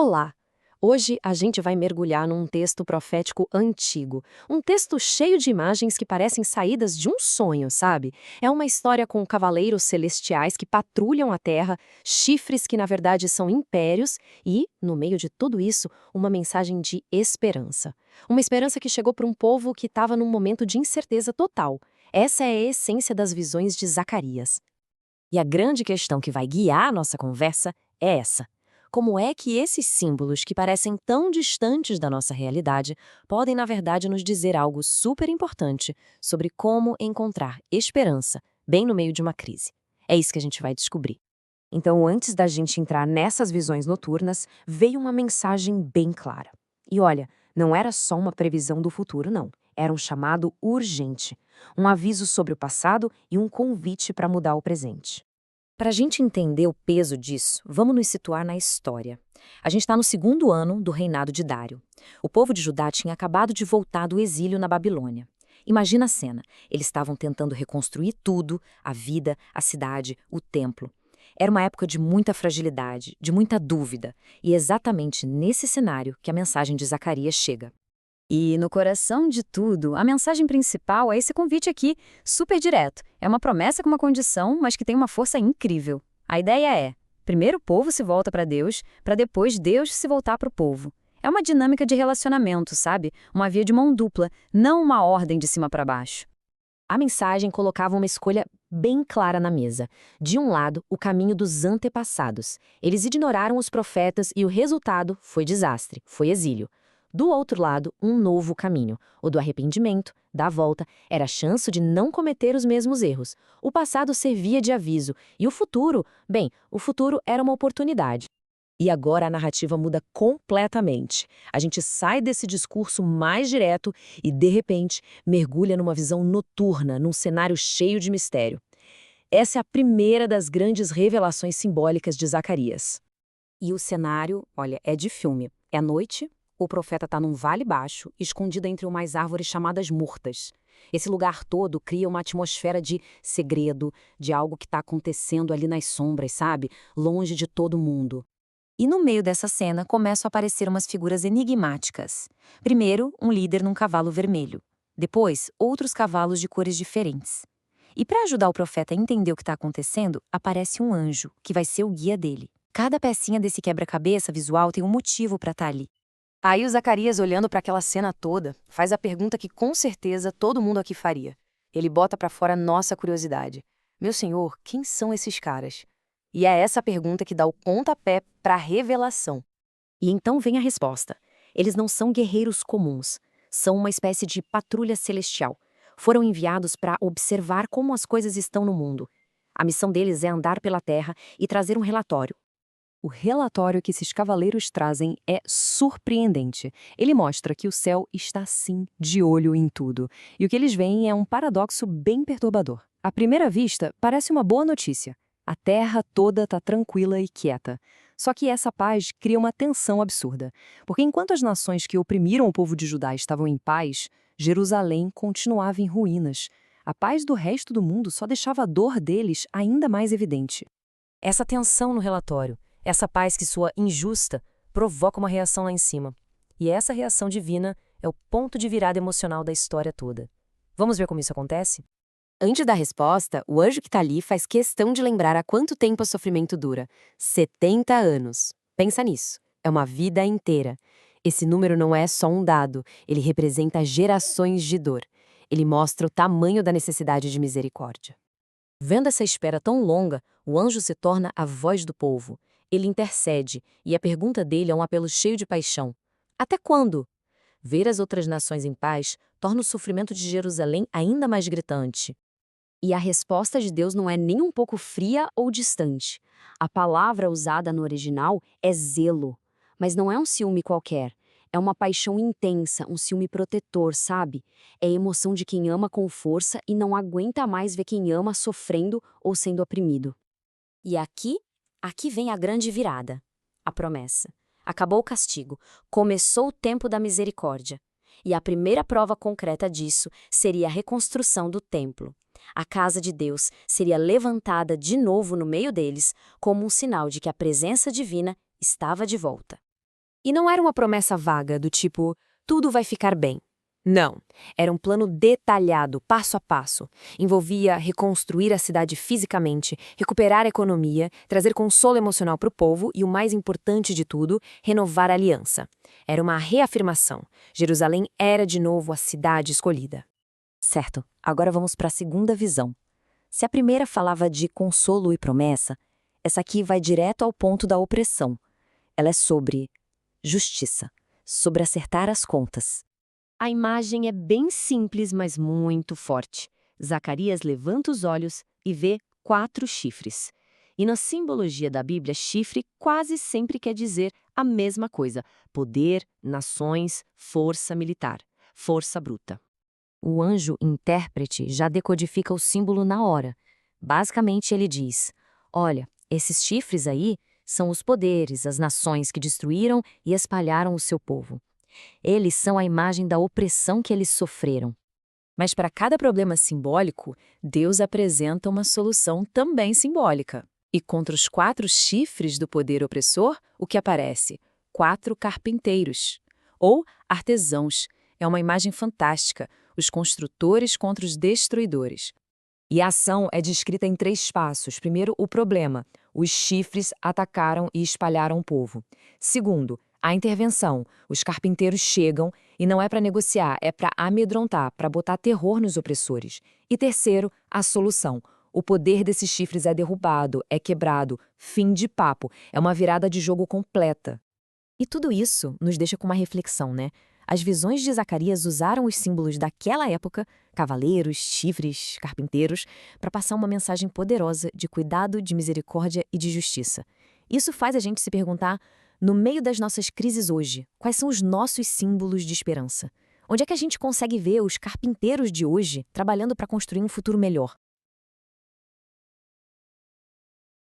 Olá! Hoje a gente vai mergulhar num texto profético antigo. Um texto cheio de imagens que parecem saídas de um sonho, sabe? É uma história com cavaleiros celestiais que patrulham a terra, chifres que na verdade são impérios e, no meio de tudo isso, uma mensagem de esperança. Uma esperança que chegou para um povo que estava num momento de incerteza total. Essa é a essência das visões de Zacarias. E a grande questão que vai guiar a nossa conversa é essa. Como é que esses símbolos que parecem tão distantes da nossa realidade podem, na verdade, nos dizer algo super importante sobre como encontrar esperança bem no meio de uma crise? É isso que a gente vai descobrir. Então, antes da gente entrar nessas visões noturnas, veio uma mensagem bem clara. E olha, não era só uma previsão do futuro, não. Era um chamado urgente, um aviso sobre o passado e um convite para mudar o presente. Para a gente entender o peso disso, vamos nos situar na história. A gente está no segundo ano do reinado de Dário. O povo de Judá tinha acabado de voltar do exílio na Babilônia. Imagina a cena. Eles estavam tentando reconstruir tudo, a vida, a cidade, o templo. Era uma época de muita fragilidade, de muita dúvida. E é exatamente nesse cenário que a mensagem de Zacarias chega. E no coração de tudo, a mensagem principal é esse convite aqui, super direto. É uma promessa com uma condição, mas que tem uma força incrível. A ideia é, primeiro o povo se volta para depois Deus se voltar para o povo. É uma dinâmica de relacionamento, sabe? Uma via de mão dupla, não uma ordem de cima para baixo. A mensagem colocava uma escolha bem clara na mesa. De um lado, o caminho dos antepassados. Eles ignoraram os profetas e o resultado foi desastre, foi exílio. Do outro lado, um novo caminho, o do arrependimento, da volta, era a chance de não cometer os mesmos erros. O passado servia de aviso, e o futuro, bem, o futuro era uma oportunidade. E agora a narrativa muda completamente. A gente sai desse discurso mais direto e, de repente, mergulha numa visão noturna, num cenário cheio de mistério. Essa é a primeira das grandes revelações simbólicas de Zacarias. E o cenário, olha, é de filme. É à noite. O profeta está num vale baixo, escondido entre umas árvores chamadas murtas. Esse lugar todo cria uma atmosfera de segredo, de algo que está acontecendo ali nas sombras, sabe? Longe de todo mundo. E no meio dessa cena começam a aparecer umas figuras enigmáticas. Primeiro, um líder num cavalo vermelho. Depois, outros cavalos de cores diferentes. E para ajudar o profeta a entender o que está acontecendo, aparece um anjo, que vai ser o guia dele. Cada pecinha desse quebra-cabeça visual tem um motivo para estar ali. Aí o Zacarias, olhando para aquela cena toda, faz a pergunta que com certeza todo mundo aqui faria. Ele bota para fora nossa curiosidade. Meu senhor, quem são esses caras? E é essa pergunta que dá o pontapé para a revelação. E então vem a resposta. Eles não são guerreiros comuns. São uma espécie de patrulha celestial. Foram enviados para observar como as coisas estão no mundo. A missão deles é andar pela terra e trazer um relatório. O relatório que esses cavaleiros trazem é surpreendente. Ele mostra que o céu está sim de olho em tudo. E o que eles veem é um paradoxo bem perturbador. À primeira vista, parece uma boa notícia. A terra toda está tranquila e quieta. Só que essa paz cria uma tensão absurda. Porque enquanto as nações que oprimiram o povo de Judá estavam em paz, Jerusalém continuava em ruínas. A paz do resto do mundo só deixava a dor deles ainda mais evidente. Essa tensão no relatório, essa paz que soa injusta, provoca uma reação lá em cima. E essa reação divina é o ponto de virada emocional da história toda. Vamos ver como isso acontece? Antes da resposta, o anjo que está ali faz questão de lembrar há quanto tempo o sofrimento dura. 70 anos. Pensa nisso. É uma vida inteira. Esse número não é só um dado, ele representa gerações de dor. Ele mostra o tamanho da necessidade de misericórdia. Vendo essa espera tão longa, o anjo se torna a voz do povo. Ele intercede, e a pergunta dele é um apelo cheio de paixão. Até quando? Ver as outras nações em paz torna o sofrimento de Jerusalém ainda mais gritante. E a resposta de Deus não é nem um pouco fria ou distante. A palavra usada no original é zelo, mas não é um ciúme qualquer. É uma paixão intensa, um ciúme protetor, sabe? É a emoção de quem ama com força e não aguenta mais ver quem ama sofrendo ou sendo oprimido. E aqui vem a grande virada, a promessa. Acabou o castigo, começou o tempo da misericórdia. E a primeira prova concreta disso seria a reconstrução do templo. A casa de Deus seria levantada de novo no meio deles, como um sinal de que a presença divina estava de volta. E não era uma promessa vaga do tipo, tudo vai ficar bem. Não, era um plano detalhado, passo a passo. Envolvia reconstruir a cidade fisicamente, recuperar a economia, trazer consolo emocional para o povo e, o mais importante de tudo, renovar a aliança. Era uma reafirmação. Jerusalém era de novo a cidade escolhida. Certo, agora vamos para a segunda visão. Se a primeira falava de consolo e promessa, essa aqui vai direto ao ponto da opressão. Ela é sobre justiça, sobre acertar as contas. A imagem é bem simples, mas muito forte. Zacarias levanta os olhos e vê 4 chifres. E na simbologia da Bíblia, chifre quase sempre quer dizer a mesma coisa: poder, nações, força militar, força bruta. O anjo intérprete já decodifica o símbolo na hora. Basicamente, ele diz: olha, esses chifres aí são os poderes, as nações que destruíram e espalharam o seu povo. Eles são a imagem da opressão que eles sofreram. Mas para cada problema simbólico, Deus apresenta uma solução também simbólica. E contra os 4 chifres do poder opressor, o que aparece? 4 carpinteiros, ou artesãos. É uma imagem fantástica, os construtores contra os destruidores. E a ação é descrita em 3 passos. Primeiro, o problema. Os chifres atacaram e espalharam o povo. Segundo, a intervenção. Os carpinteiros chegam e não é para negociar, é para amedrontar, para botar terror nos opressores. E terceiro, a solução. O poder desses chifres é derrubado, é quebrado. Fim de papo. É uma virada de jogo completa. E tudo isso nos deixa com uma reflexão, né? As visões de Zacarias usaram os símbolos daquela época, cavaleiros, chifres, carpinteiros, para passar uma mensagem poderosa de cuidado, de misericórdia e de justiça. Isso faz a gente se perguntar, no meio das nossas crises hoje, quais são os nossos símbolos de esperança? Onde é que a gente consegue ver os carpinteiros de hoje trabalhando para construir um futuro melhor?